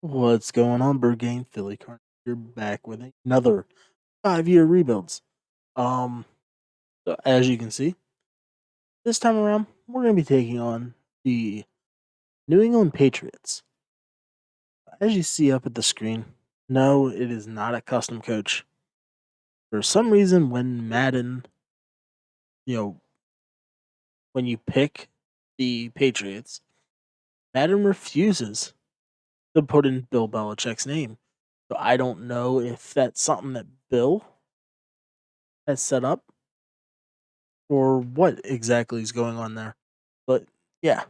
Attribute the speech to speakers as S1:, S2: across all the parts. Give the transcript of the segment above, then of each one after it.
S1: What's going on, Bird Gang? Philly Carnage. You're back with another 5-year rebuilds. Um, so as you can see, this time around, we're going to be taking on the New England Patriots. As you see up at the screen, no, it is not a custom coach. For some reason, when Madden, you know, when you pick the Patriots, Madden refuses to put in Bill Belichick's name. So I don't know if that's something that Bill has set up or what exactly is going on there. But yeah,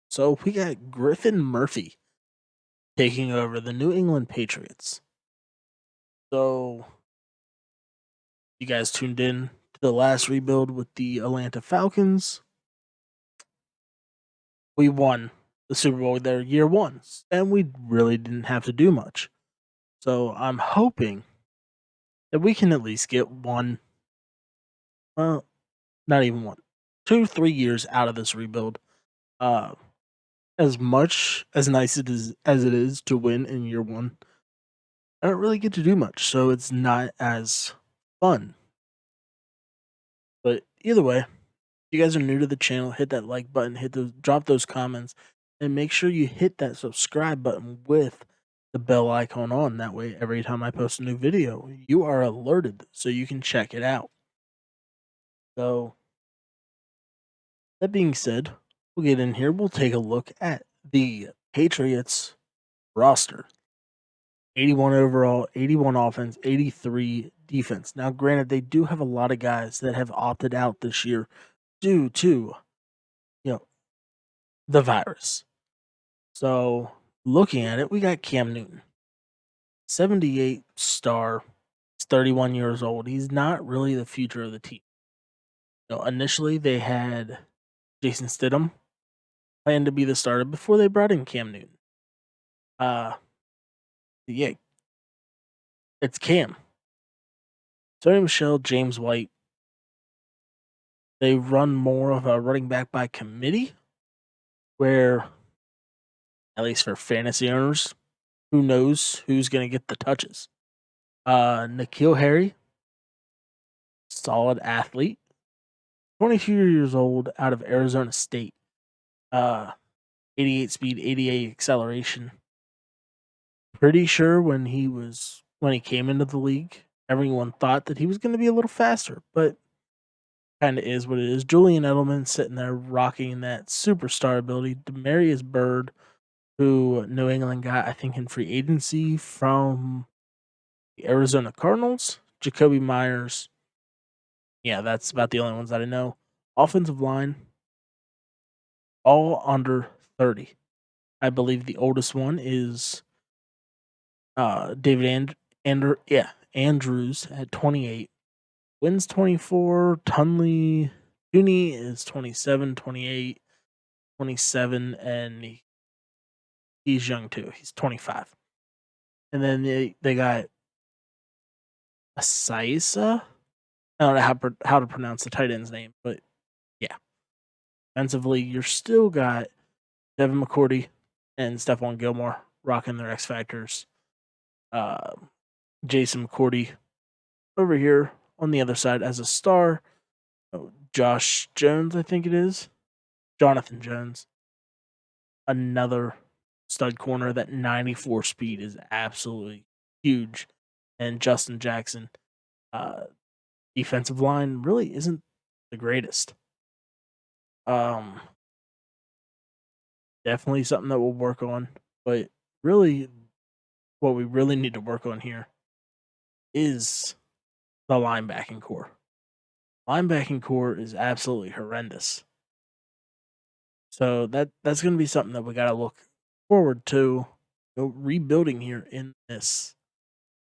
S1: so we got Griffin Murphy taking over the New England Patriots. So you guys tuned in to the last rebuild with the Atlanta Falcons. We won the Super Bowl there year one, and we really didn't have to do much. So I'm hoping that we can at least get one, well, not even one, 2-3 years out of this rebuild. Uh, as much as nice as it is to win in year one, I don't really get to do much, so it's not as fun. But either way, if you guys are new to the channel, hit that like button, drop those comments, and make sure you hit that subscribe button with the bell icon on. That way, every time I post a new video, you are alerted so you can check it out. So, that being said, we'll get in here. We'll take a look at the Patriots roster. 81 overall, 81 offense, 83 defense. Now, granted, they do have a lot of guys that have opted out this year due to, you know, the virus. So, looking at it, we got Cam Newton, 78 star. He's 31 years old. He's not really the future of the team. Initially, they had Jason Stidham planned to be the starter before they brought in Cam Newton. Yeah, it's Cam. Tony Michelle, James White. They run more of a running back by committee, where, at least for fantasy owners, who knows who's going to get the touches. N'Keal Harry, solid athlete, 22 years old, out of Arizona State. 88 speed, 88 acceleration. Pretty sure when he came into the league, everyone thought that he was going to be a little faster, but kind of is what it is. Julian Edelman sitting there rocking that superstar ability. Demarius Byrd, who New England got, I think, in free agency from the Arizona Cardinals. Jacoby Myers. Yeah, that's about the only ones that I know. Offensive line, all under 30. I believe the oldest one is David Andrews at 28. Wins 24. Tooney is 27, 28, 27, and he's young too. He's 25. And then they got Asaisa. I don't know how to pronounce the tight end's name, but yeah. Defensively, you're still got Devin McCourty and Stephon Gilmore rocking their X Factors. Jason McCourty over here on the other side as a star. Josh Jones, I think it is. Jonathan Jones. Another stud corner. That 94 speed is absolutely huge. And Justin Jackson. Defensive line really isn't the greatest. Definitely something that we'll work on. But really, what we really need to work on here is the linebacking core. Linebacking core is absolutely horrendous. So that's going to be something that we got to look forward to, rebuilding here in this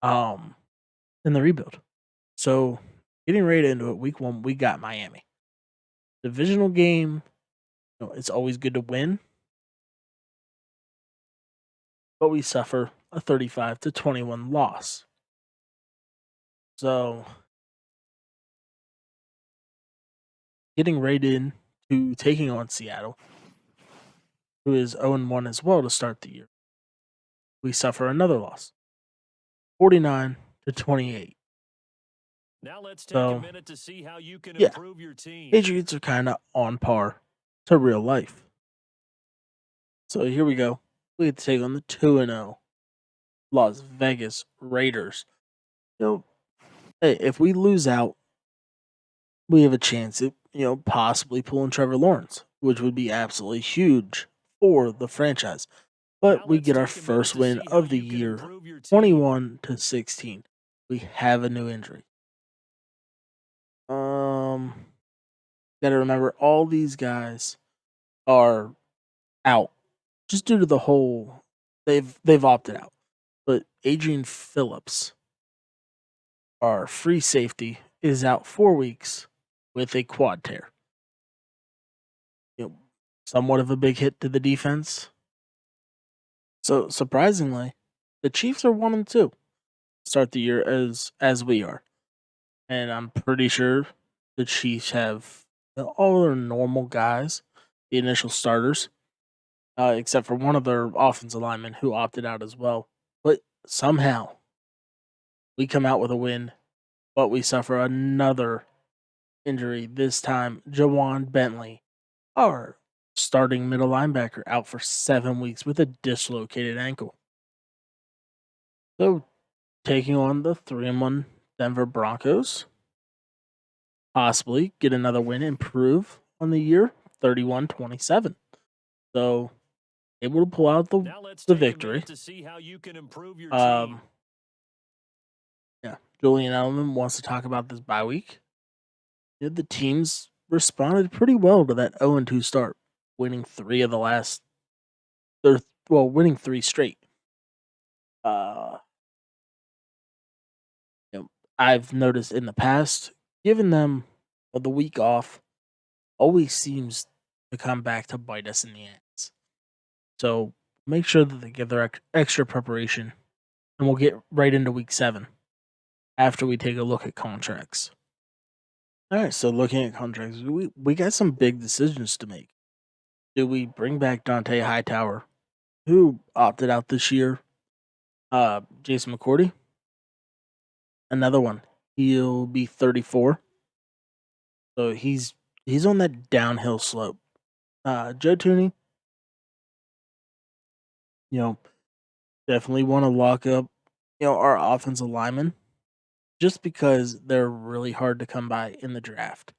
S1: in the rebuild. So getting right into it, week 1 we got Miami. Divisional game, it's always good to win, but we suffer a 35-21 loss. So getting right in to taking on Seattle, who is 0-1 as well to start the year. we suffer another loss, 49-28.
S2: Now let's take a
S1: So,
S2: minute to see how you can
S1: yeah,
S2: improve your team.
S1: Patriots are kind of on par to real life. So here we go. We get to take on the 2-0 Las Vegas Raiders. Hey, if we lose out, we have a chance at, possibly pulling Trevor Lawrence, which would be absolutely huge for the franchise.
S2: Now
S1: But we
S2: let's
S1: get our
S2: take a minute
S1: first
S2: to
S1: win
S2: see how
S1: of the
S2: you can
S1: year,
S2: improve your team.
S1: 21-16. We have a new injury. Um, Got to remember all these guys are out just due to the whole. They've opted out. But Adrian Phillips, our free safety, is out 4 weeks with a quad tear. Somewhat of a big hit to the defense. So surprisingly, the Chiefs are 1-2. Start the year as we are, and I'm pretty sure the Chiefs have all their normal guys, the initial starters, except for one of their offensive linemen who opted out as well. But somehow we come out with a win, but we suffer another injury. This time, Jawan Bentley, our starting middle linebacker, out for 7 weeks with a dislocated ankle. So taking on the 3-1 Denver Broncos, possibly get another win, improve on the year, 31-27. So able to pull out
S2: Now let's
S1: the
S2: take a
S1: victory.
S2: minute to see how you can improve your team.
S1: Yeah, Julian Edelman wants to talk about this bye week. The teams responded pretty well to that 0-2 start, winning three of the last. Winning three straight. Uh, I've noticed in the past, giving them the week off always seems to come back to bite us in the ass. So make sure that they give their extra preparation, and we'll get right into week 7 after we take a look at contracts. All right, so looking at contracts, we got some big decisions to make. Do we bring back Dante Hightower, who opted out this year? Jason McCourty, another one. He'll be 34, so he's on that downhill slope. Joe Tooney, you know, definitely want to lock up, our offensive linemen, just because they're really hard to come by in the draft.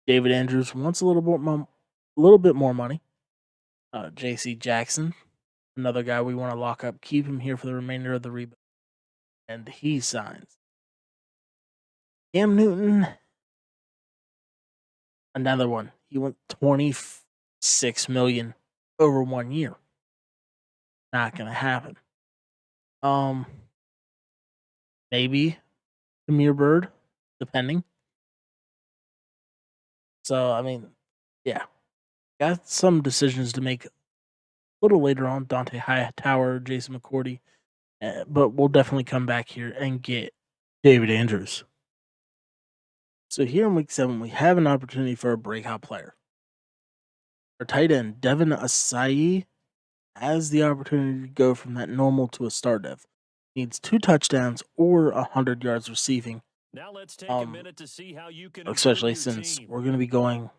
S1: David Andrews wants a little bit more money. J.C. Jackson, another guy we want to lock up, keep him here for the remainder of the rebuild, and he signs. Cam Newton, another one. He went 26 million over 1 year. Not gonna happen. Um, Maybe Amir Bird, depending. So I mean, yeah, got some decisions to make a little later on. Dante Hightower, Jason McCourty, but we'll definitely come back here and get David Andrews. So here in week 7, we have an opportunity for a breakout player. Our tight end, Devin Asai, has the opportunity to go from that normal to a star dev. Needs 2 touchdowns or 100 yards receiving.
S2: Now let's take a minute to see how you can improve
S1: Especially
S2: your
S1: since
S2: team.
S1: we're going to be going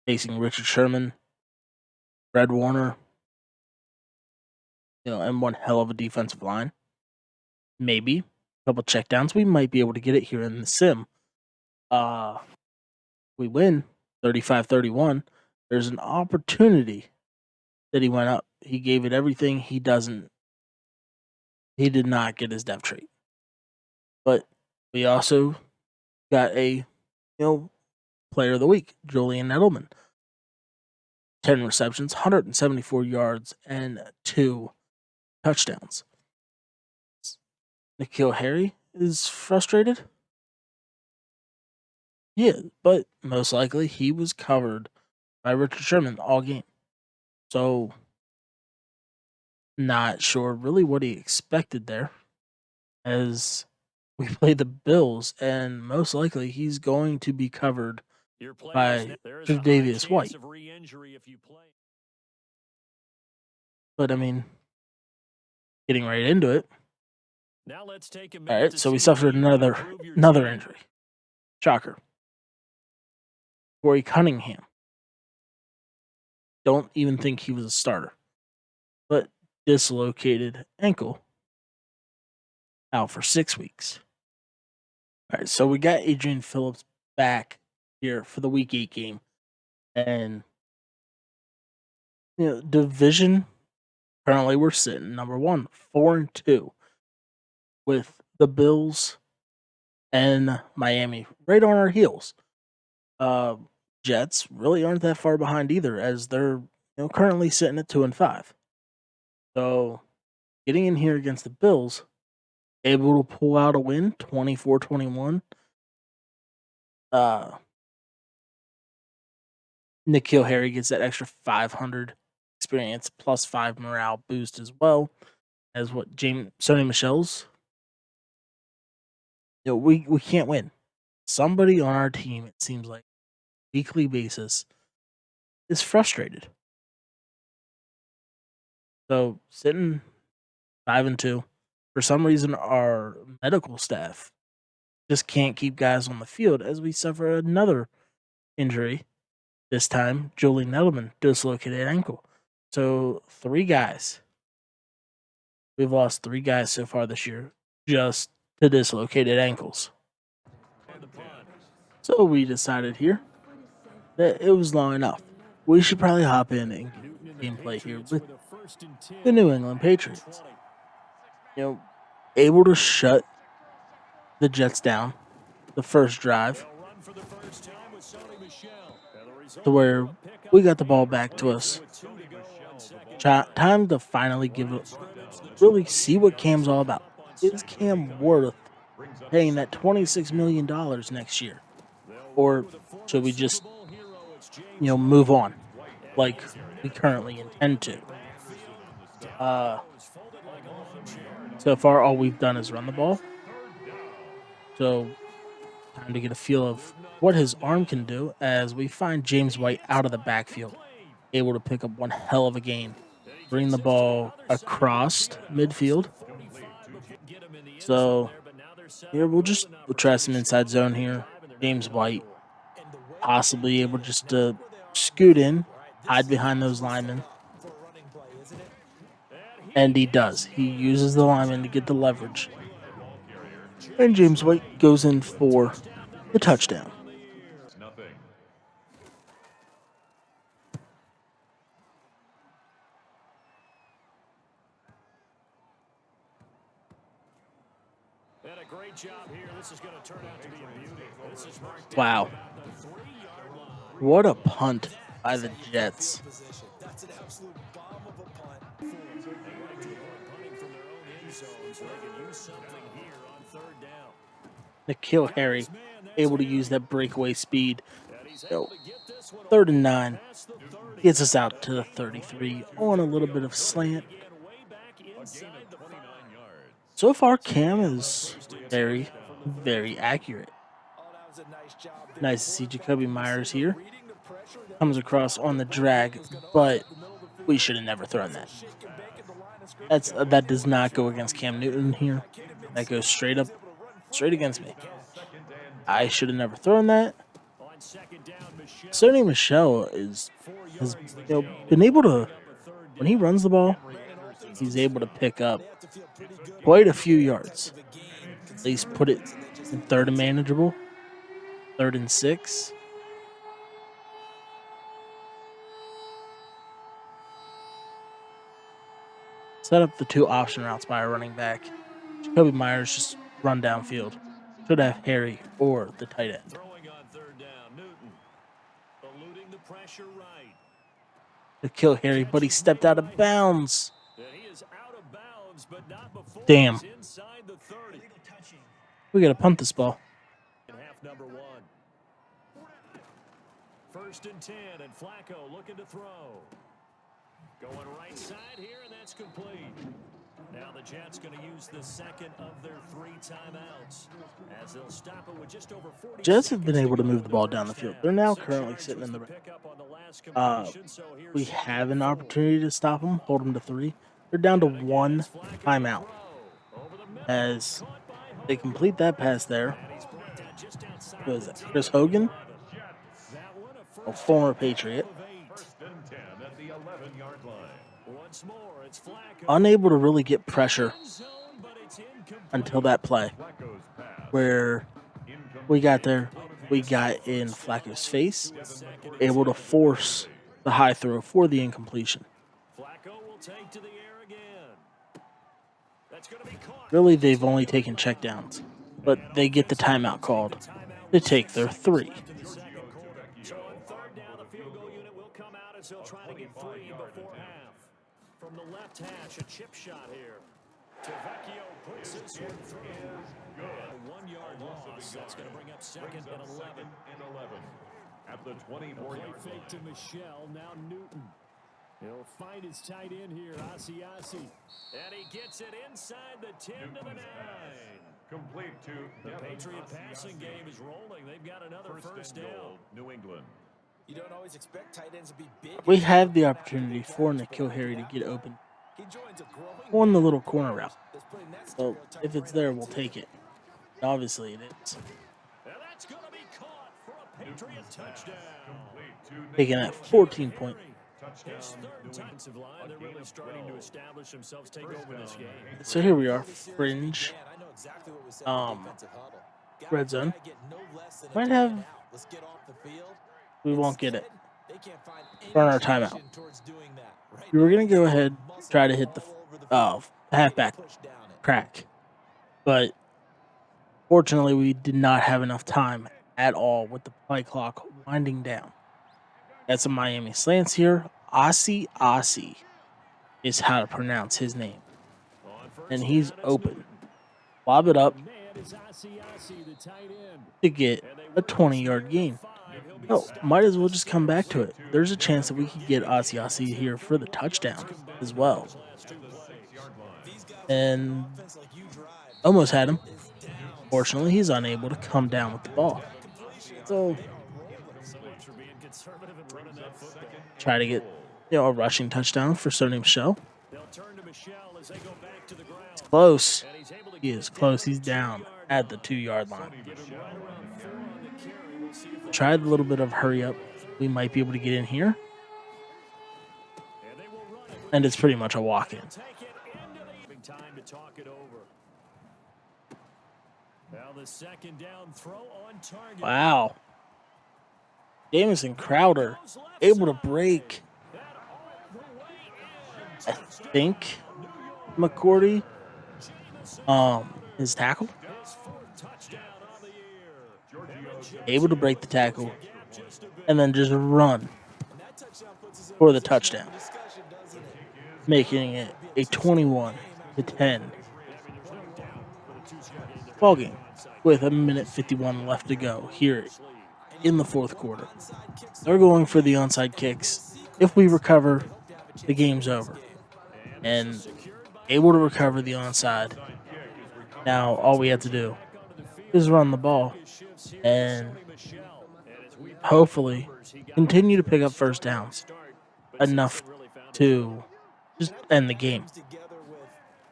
S1: facing Richard Sherman, Fred Warner, and one hell of a defensive line. Maybe a couple checkdowns. We might be able to get it here in the sim. We win 35-31. There's an opportunity that he went up. He gave it everything. He did not get his depth trait. But we also got a, player of the week, Julian Edelman. 10 receptions, 174 yards, and 2 touchdowns. Nikhil Harry is frustrated. Yeah, but most likely he was covered by Richard Sherman all game. So, not sure really what he expected there, as we play the Bills, and most likely he's going to be covered by Tre'Davious White. But I mean, getting right into it.
S2: Now let's take a
S1: All
S2: minute
S1: right,
S2: to
S1: so we
S2: see how
S1: suffered
S2: you can
S1: another
S2: improve your team.
S1: injury. Shocker. Corey Cunningham. Don't even think he was a starter, but dislocated ankle, out for 6 weeks. All right, so we got Adrian Phillips back here for the Week 8 game, and division currently we're sitting number 1, 4-2, with the Bills and Miami right on our heels. Jets really aren't that far behind either, as they're currently sitting at 2-5. So getting in here against the Bills, able to pull out a win, 24-21. N'Keal Harry gets that extra 500 experience plus 5 morale boost as well as what Sony Michel's. We can't win. Somebody on our team, it seems like, weekly basis, is frustrated. So sitting 5-2, for some reason, our medical staff just can't keep guys on the field as we suffer another injury. This time, Julian Edelman dislocated ankle. So 3 guys. We've lost 3 guys so far this year just to dislocated ankles. So we decided here that it was long enough. We should probably hop in and get gameplay here with the New England Patriots. Able to shut the Jets down the first drive to where we got the ball back to us. Time to finally really see what Cam's all about. Is Cam worth paying that $26 million next year? Or should we just, move on like we currently intend to? So far, all we've done is run the ball. So time to get a feel of what his arm can do as we find James White out of the backfield, able to pick up one hell of a gain, bring the ball across midfield. So here we'll try some inside zone here. James White possibly able just to scoot in, hide behind those linemen. And he does. He uses the lineman to get the leverage. And James White goes in for the touchdown.
S2: And a great job here. This is going to turn out to be a beauty. This is
S1: wow. What a punt by the Jets. That's an absolute bomb of a punt. N'Keal Harry able to use that breakaway speed. 3rd and 9 gets us out to the 33 on a little bit of slant. So far, Cam is very, very accurate. Nice to see Jacoby Myers here. Comes across on the drag, but we should have never thrown that. That does not go against Cam Newton here. That goes straight against me. I should have never thrown that. Sony Michel has been able to, when he runs the ball, he's able to pick up quite a few yards. At least put it in 3rd and manageable, 3rd and 6. Set up the 2 option routes by a running back. Jacoby Myers just run downfield. Should have Harry or the tight end.
S2: Throwing on 3rd down, Newton. Eluding the pressure right.
S1: To kill Harry, but he stepped out of bounds.
S2: He is out of bounds, but not before
S1: damn.
S2: he's inside the 30.
S1: We got to punt this ball.
S2: In half number 1. 1st and 10, and Flacco looking to throw. Going right side here, and that's complete. Now the Jets going to use the 2nd of their 3 timeouts as they'll stop it with just over 40
S1: Jets have been able to move the ball down the field. They're now currently sitting in the red. We have an opportunity to stop them, hold them to 3. They're down to one timeout as they complete that pass there. Who is that? Chris Hogan, a former Patriot. Unable to really get pressure until that play where we got there. We got in Flacco's face, able to force the high throw for the incompletion. Really, they've only taken checkdowns, but they get the timeout called to take their 3.
S2: So on third down, the field goal unit will come out as they'll try to get 3 before half. From the left hash, a chip shot here. Tavecchio puts this one through. A 1-yard loss. That's going to bring up 2nd and 11.
S3: At the 24-yard
S2: fake to Michelle. Now Newton. He'll find his tight end here, Asiasi. And he gets it inside the 10 to the 9.
S3: Complete to
S2: the Patriot passing game is rolling. They've got another first down.
S3: New England.
S4: You don't always expect tight ends to be big.
S1: We have the opportunity for N'Keal Harry to get open on the little corner route. So if it's there, we'll take it. And obviously, it is.
S2: And that's going to be caught for a Patriot touchdown.
S1: Taking that 14-point.
S2: His third defensive line, they're really starting to establish themselves, take over this game.
S1: So here we are, fringe. Red zone. Might have. We won't get it. Run our timeout. We were going to go ahead, try to hit the halfback crack. But fortunately, we did not have enough time at all with the play clock winding down. Got some Miami slants here. Asi is how to pronounce his name. And he's open. Lob it up to get a 20-yard gain. Oh, might as well just come back to it. There's a chance that we could get Asi here for the touchdown as well. And almost had him. Fortunately, he's unable to come down with the ball. So try to get a rushing touchdown for Sony Michel. It's close. He is close. He's down at the 2-yard line. Tried a little bit of hurry up. We might be able to get in here. And it's pretty much a walk-in. Wow. Jamison Crowder able to break. I think McCourty his tackle. Able to break the tackle and then just run for the touchdown, making it a 21-10 ball game with 1:51 left to go here in the fourth quarter. They're going for the onside kicks. If we recover, the game's over. And able to recover the onside. Now all we have to do is run the ball and hopefully continue to pick up first downs enough to just end the game.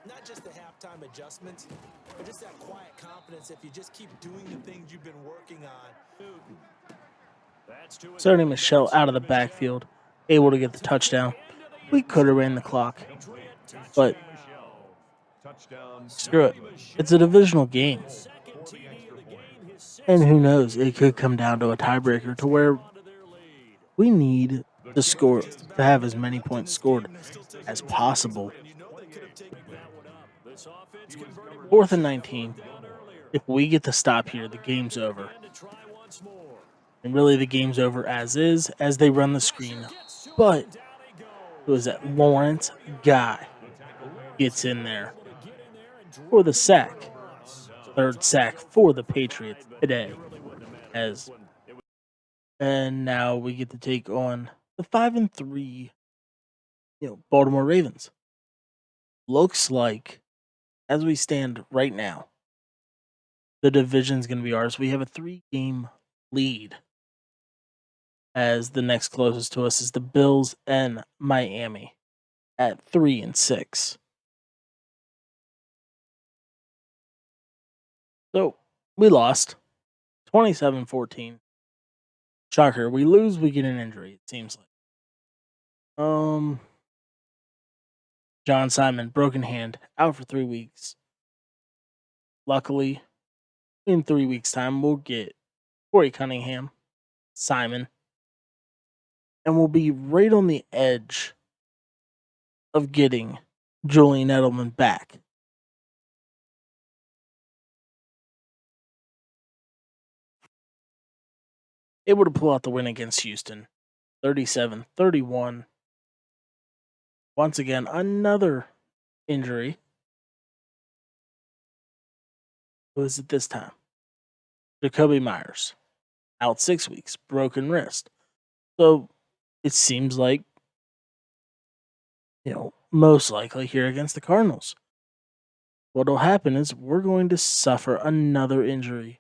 S4: Not just the halftime adjustments, but just that quiet confidence if you just keep doing the things you've been working on.
S1: Sony Michel out of the backfield, able to get the touchdown. We could have ran the clock, but screw it. It's a divisional game. And who knows, it could come down to a tiebreaker to where we need to score, to have as many points scored as possible. 4th and 19. If we get the stop here, the game's over. And really the game's over as is, as they run the screen. But it was that Lawrence guy gets in there for the sack. 3rd sack for the Patriots today. And now we get to take on the 5-3 Baltimore Ravens. Looks like, as we stand right now, the division's going to be ours. We have a 3-game lead, as the next closest to us is the Bills and Miami at 3-6. So we lost 27-14. Shocker. We lose, we get an injury, it seems like. John Simon, broken hand, out for 3 weeks. Luckily, in 3 weeks' time, we'll get Corey Cunningham, Simon, and we'll be right on the edge of getting Julian Edelman back. Able to pull out the win against Houston, 37-31. Once again, another injury. Who is it this time? Jacoby Myers, out 6 weeks, broken wrist. So it seems like, most likely here against the Cardinals, what'll happen is we're going to suffer another injury.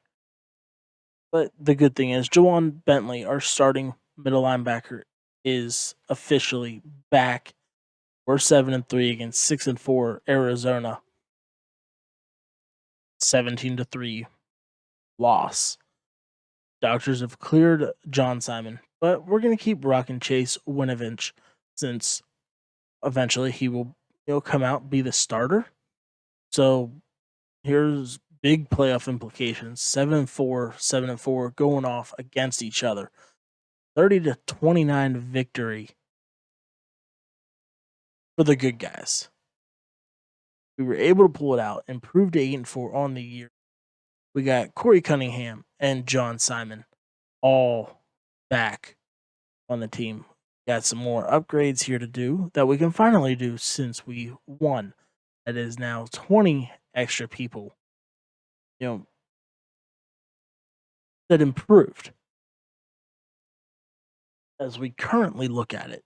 S1: But the good thing is, Jawan Bentley, our starting middle linebacker, is officially back. We're 7-3 against 6-4 Arizona. 17-3 loss. Doctors have cleared John Simon, but we're going to keep rocking Chase Winovich since eventually he will come out and be the starter. So here's big playoff implications. 7-4, 7-4 going off against each other. 30-29 victory for the good guys. We were able to pull it out, improve to 8-4 on the year. We got Corey Cunningham and John Simon all back on the team. Got some more upgrades here to do that we can finally do since we won. That is now 20 extra people, that improved. As we currently look at it,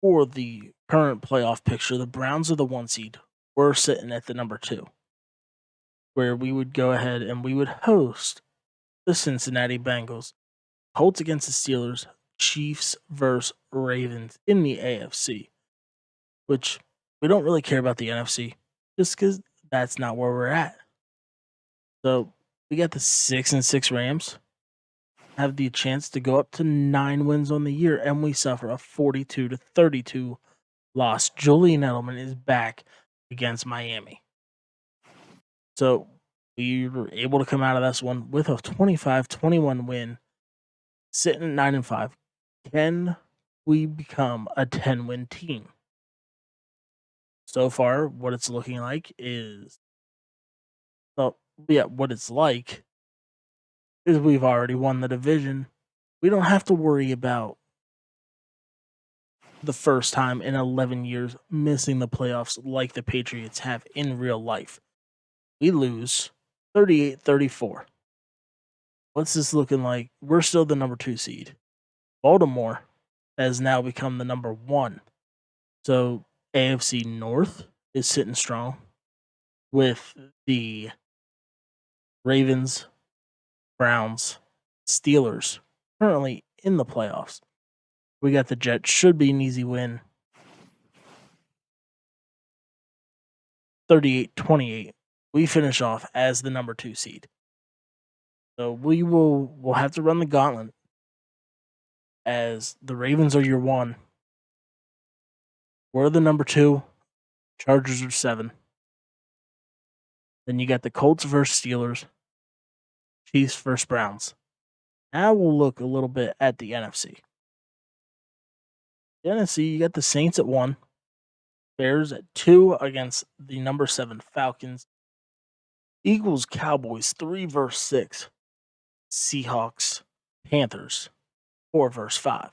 S1: for the current playoff picture, the Browns are the 1 seed. We're sitting at the number 2, where we would go ahead and we would host the Cincinnati Bengals. Colts against the Steelers, Chiefs versus Ravens in the AFC, which we don't really care about the NFC just because that's not where we're at. So we got the 6-6 Rams, have the chance to go up to 9 wins on the year, and we suffer a 42-32 loss. Julian Edelman is back against Miami. So we were able to come out of this one with a 25-21 win, sitting at 9-5. Can we become a 10-win team? So far, what it's looking like is, what it's like is we've already won the division. We don't have to worry about the first time in 11 years missing the playoffs like the Patriots have in real life. We lose 38-34. What's this looking like? We're still the number 2 seed. Baltimore has now become the number 1. So AFC North is sitting strong with the Ravens, Browns, Steelers currently in the playoffs. We got the Jets. Should be an easy win. 38-28. We finish off as the number 2 seed. So we'll have to run the gauntlet, as the Ravens are your 1. We're the number 2. Chargers are 7. Then you got the Colts versus Steelers. Chiefs versus Browns. Now we'll look a little bit at the NFC. The NFC, you got the Saints at 1. Bears at 2 against the number 7 Falcons. Eagles, Cowboys, 3 versus 6. Seahawks, Panthers, 4 versus 5.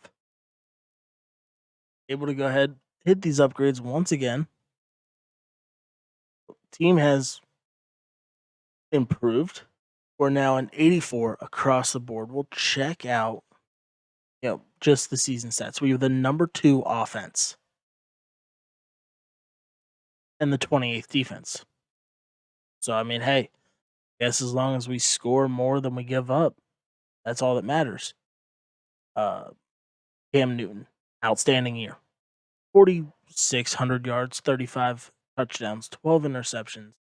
S1: Able to go ahead, hit these upgrades once again. Team has improved. We're now an 84 across the board. We'll check out, just the season stats. We have the number 2 offense and the 28th defense. So, hey, guess as long as we score more than we give up, that's all that matters. Cam Newton, outstanding year. 600 yards, 35 touchdowns, 12 interceptions.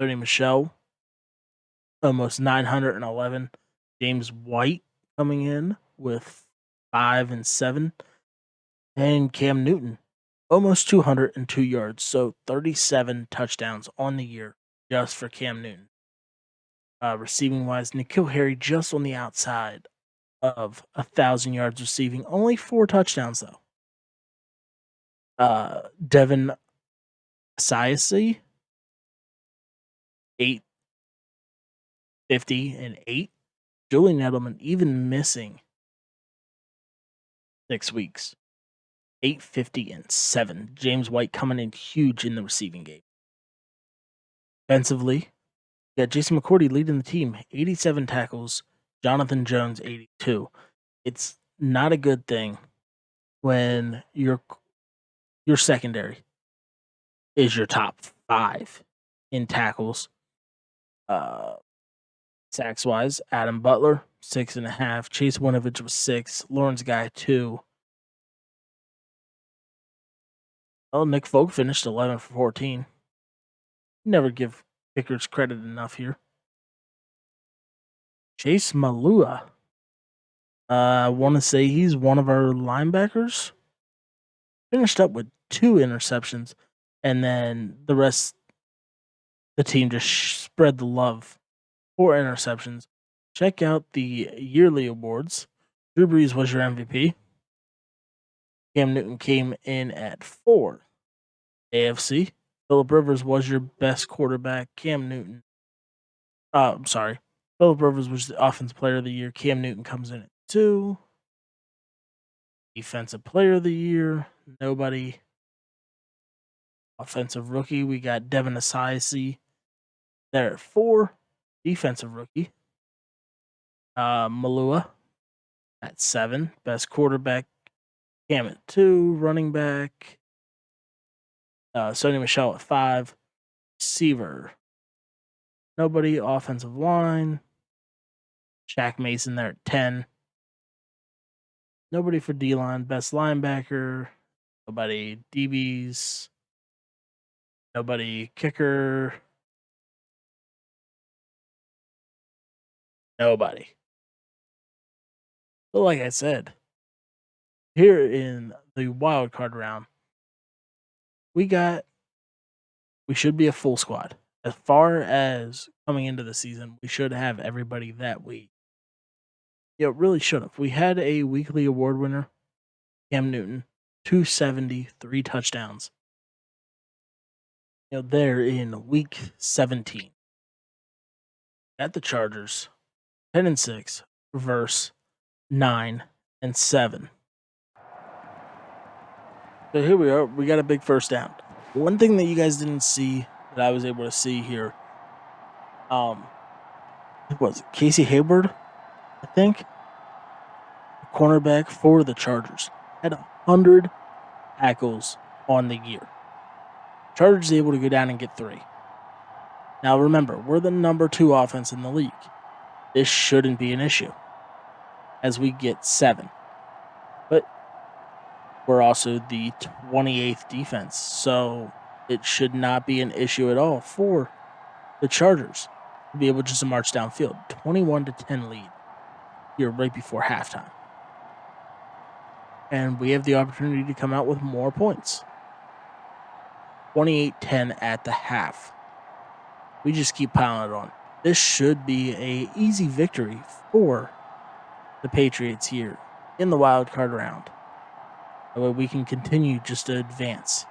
S1: Sonny Michel, almost 911. James White coming in with 5 and 7. And Cam Newton, almost 202 yards. So 37 touchdowns on the year just for Cam Newton. Receiving wise, N'Keal Harry just on the outside of 1,000 yards receiving. Only 4 touchdowns, though. Devin Asiasi, 850 and 8. Julian Edelman even missing 6 weeks. 850 and 7. James White coming in huge in the receiving game. Defensively, you got Jason McCourty leading the team, 87 tackles. Jonathan Jones, 82. It's not a good thing when your secondary is your top 5 in tackles. Sacks wise, Adam Butler, 6.5. Chase Winovich was 6. Lawrence Guy, 2. Well, Nick Folk finished 11 for 14. Never give kickers credit enough here. Chase Malua. I want to say he's one of our linebackers. Finished up with 2 interceptions, and then the rest, the team just spread the love. 4 interceptions. Check out the yearly awards. Drew Brees was your MVP. Cam Newton came in at 4. AFC, Phillip Rivers was your best quarterback. Cam Newton. Phillip Rivers was the offensive player of the year. Cam Newton comes in at 2. Defensive player of the year, nobody. Offensive rookie, we got Devin Asiasi there at 4. Defensive rookie, Malua at 7. Best quarterback, Cam at 2. Running back, Sonny Michel at 5. Receiver, nobody. Offensive line, Shaq Mason there at 10. Nobody for D-line. Best linebacker, nobody. DBs, nobody. Kicker, nobody. But like I said, here in the wild card round, we should be a full squad. As far as coming into the season, we should have everybody that we really should have. We had a weekly award winner, Cam Newton, 270, 3 touchdowns. They're in week 17 at the Chargers, 10 and 6 versus 9 and 7. So here we are. We got a big first down. One thing that you guys didn't see that I was able to see here, was Casey Hayward, I think, cornerback for the Chargers, had 100 tackles on the year. Chargers able to go down and get 3. Now remember, we're the number 2 offense in the league. This shouldn't be an issue as we get 7. But we're also the 28th defense, so it should not be an issue at all for the Chargers to be able just to march downfield. 21-10 lead here right before halftime. And we have the opportunity to come out with more points. 28-10 at the half. We just keep piling it on. This should be an easy victory for the Patriots here in the wild card round. That way we can continue just to advance.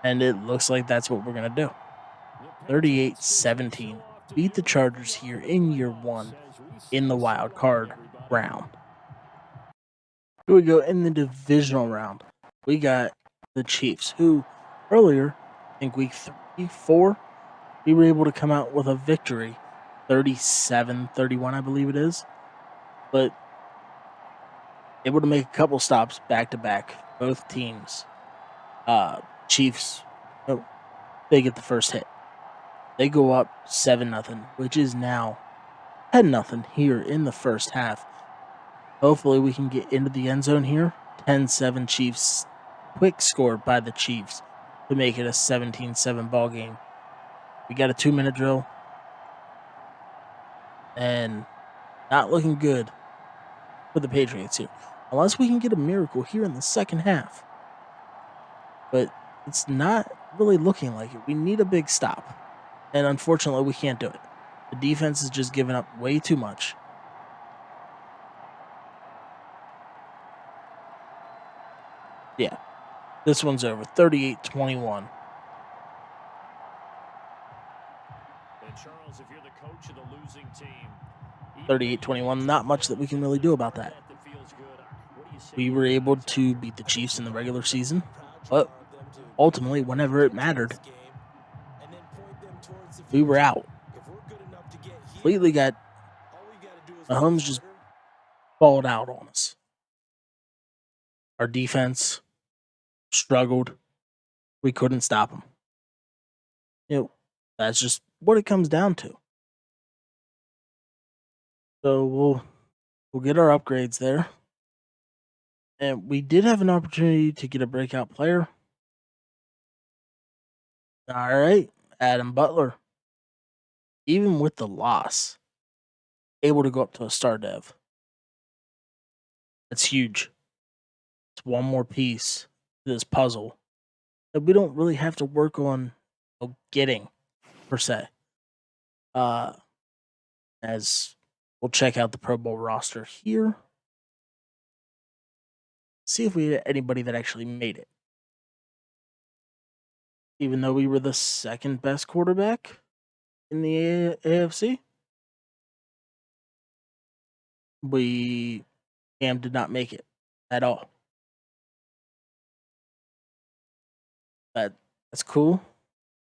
S1: And it looks like that's what we're going to do. 38-17. Beat the Chargers here in year 1 in the wild card round. Here we go in the divisional round. We got the Chiefs, who earlier, I think week 3, 4, we were able to come out with a victory. 37-31, I believe it is. But able to make a couple stops back-to-back. Both teams. Chiefs, they get the first hit. They go up 7-0, which is now 10-0 here in the first half. Hopefully we can get into the end zone here. 10-7 Chiefs. Quick score by the Chiefs to make it a 17-7 ball game. We got a 2-minute drill. And not looking good for the Patriots here. Unless we can get a miracle here in the second half. But it's not really looking like it. We need a big stop. And unfortunately, we can't do it. The defense is just giving up way too much. Yeah. This one's over. 38-21.
S2: And Charles, if you're the coach of the losing team,
S1: 38-21. Not much that we can really do about that. We were able to beat the Chiefs in the regular season, but ultimately, whenever it mattered, we were out. Completely got Mahomes just balled out on us. Our defense struggled. We couldn't stop them. That's just what it comes down to. So we'll get our upgrades there. And we did have an opportunity to get a breakout player. All right, Adam Butler. Even with the loss, able to go up to a star dev. That's huge. It's one more piece to this puzzle that we don't really have to work on getting, per se. As we'll check out the Pro Bowl roster here. See if we had anybody that actually made it. Even though we were the second best quarterback in the AFC, Cam did not make it at all. That's cool,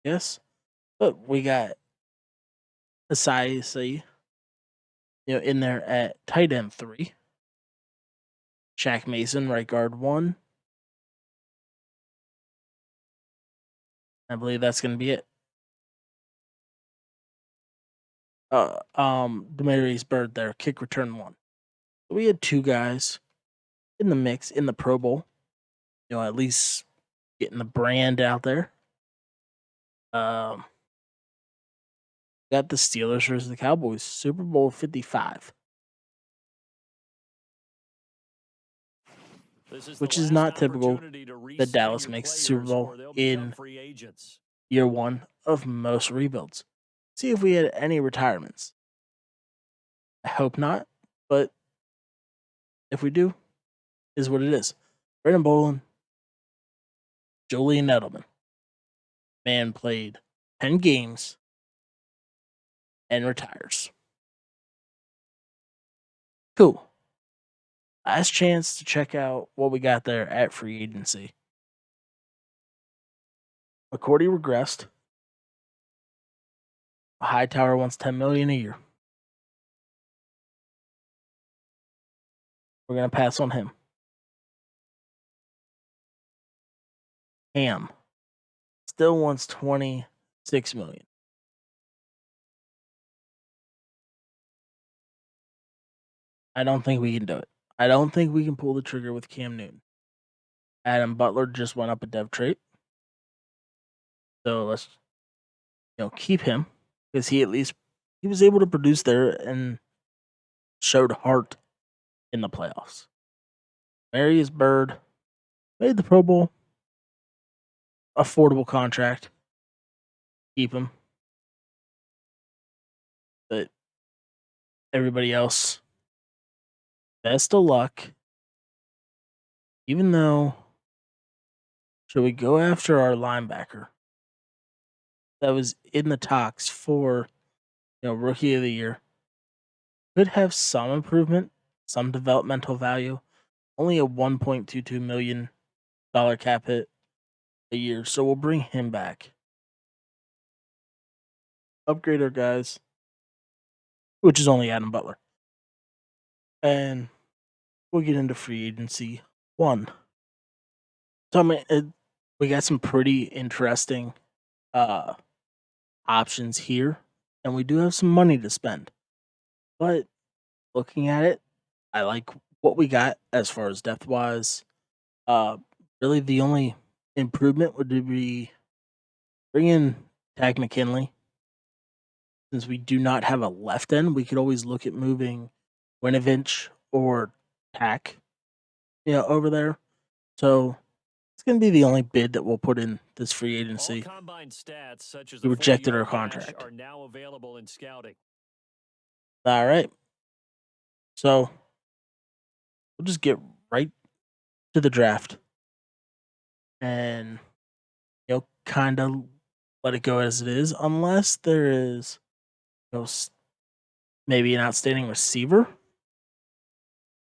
S1: yes, but we got Asai, in there at tight end 3. Shaq Mason, right guard 1. I believe that's going to be it. Demarius Bird there, kick return 1. So we had 2 guys in the mix in the Pro Bowl. At least getting the brand out there. Got the Steelers versus the Cowboys, Super Bowl 55. Which is not typical that Dallas makes the Super Bowl in year 1 of most rebuilds. See if we had any retirements. I hope not, but if we do, is what it is. Brandon Bolin, Julian Edelman. Man played 10 games and retires. Cool. Last chance to check out what we got there at free agency. McCourty regressed. Hightower wants $10 million a year. We're gonna pass on him. Ham still wants $26 million. I don't think we can do it. I don't think we can pull the trigger with Cam Newton. Adam Butler just went up a dev trait. So let's keep him, because he was able to produce there and showed heart in the playoffs. Marius Bird made the Pro Bowl. Affordable contract. Keep him. But everybody else, best of luck. Even though, should we go after our linebacker that was in the talks for Rookie of the Year? Could have some improvement, some developmental value. Only a $1.22 million cap hit a year, so we'll bring him back. Upgrade our guys, which is only Adam Butler. And we'll get into free agency 1. So we got some pretty interesting options here, and we do have some money to spend. But looking at it, I like what we got as far as depth wise, uh, really the only improvement would be bringing Tag McKinley. Since we do not have a left end, we could always look at moving Winovich or Tack, over there. So it's going to be the only bid that we'll put in this free
S2: All
S1: agency.
S2: combine stats such as
S1: We
S2: a
S1: rejected our
S2: 40-yard dash
S1: contract.
S2: are now available in scouting.
S1: All right. So we'll just get right to the draft and, kind of let it go as it is, unless there is, maybe an outstanding receiver,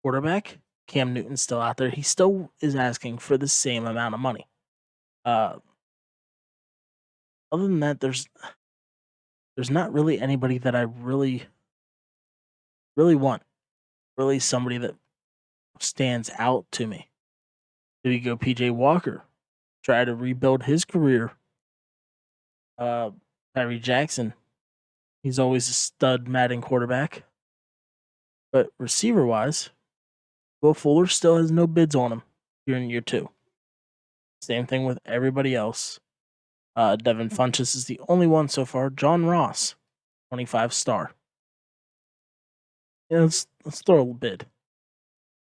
S1: quarterback. Cam Newton's still out there. He still is asking for the same amount of money. Other than that, there's not really anybody that I really want. Really somebody that stands out to me. Do we go PJ Walker? Try to rebuild his career. Tyree Jackson. He's always a stud Madden quarterback. But receiver wise, Will Fuller still has no bids on him here in year 2. Same thing with everybody else. Devin Funchess is the only one so far. John Ross, 25-star. Let's throw a bid.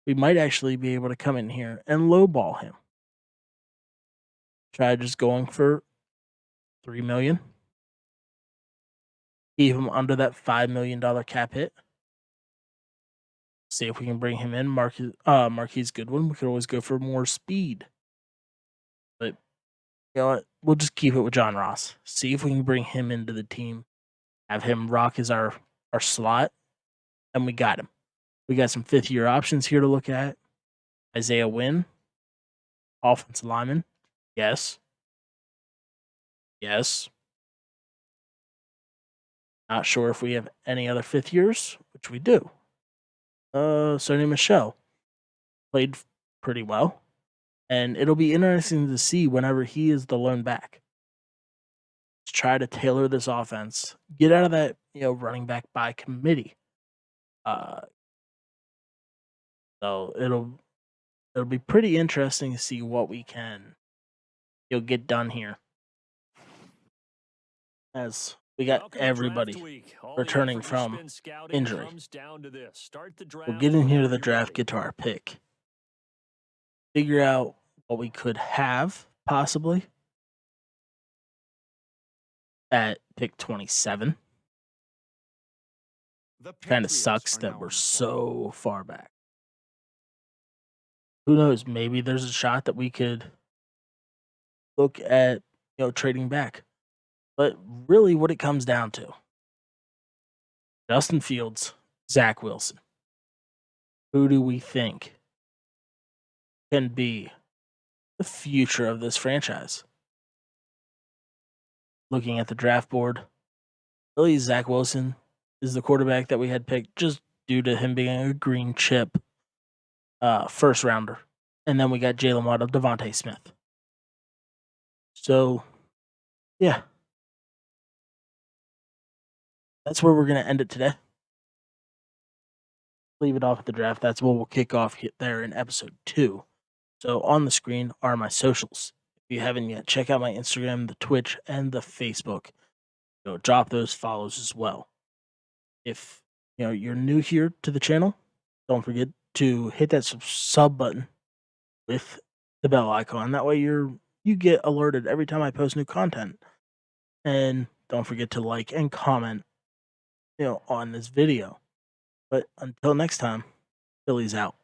S1: We might actually be able to come in here and lowball him. Try just going for $3 million. Keep him under that $5 million cap hit. See if we can bring him in. Marquise Goodwin. We could always go for more speed. But you know what? We'll just keep it with John Ross. See if we can bring him into the team. Have him rock as our slot. And we got him. We got some 5th-year options here to look at. Isaiah Wynn. Offensive lineman. Yes. Yes. Not sure if we have any other 5th years, which we do. Sonny Michelle played pretty well. And it'll be interesting to see whenever he is the lone back. Let's try to tailor this offense. Get out of that, running back by committee. So it'll be pretty interesting to see what we can get done here. As we got everybody returning from injury. We'll get in here to the draft, get to our pick. Figure out what we could have, possibly, at pick 27. Kind of sucks that we're so far back. Who knows? Maybe there's a shot that we could look at, trading back. But really what it comes down to, Justin Fields, Zach Wilson. Who do we think can be the future of this franchise? Looking at the draft board, really Zach Wilson is the quarterback that we had picked just due to him being a green chip first rounder. And then we got Jalen Waddle, Devontae Smith. So, yeah. That's where we're going to end it today. Leave it off at the draft. That's what we'll kick off there in episode 2. So on the screen are my socials. If you haven't yet, check out my Instagram, the Twitch, and the Facebook. Drop those follows as well. If you're new here to the channel, don't forget to hit that sub button with the bell icon. That way you get alerted every time I post new content. And don't forget to like and comment on this video. But until next time, Philly's out.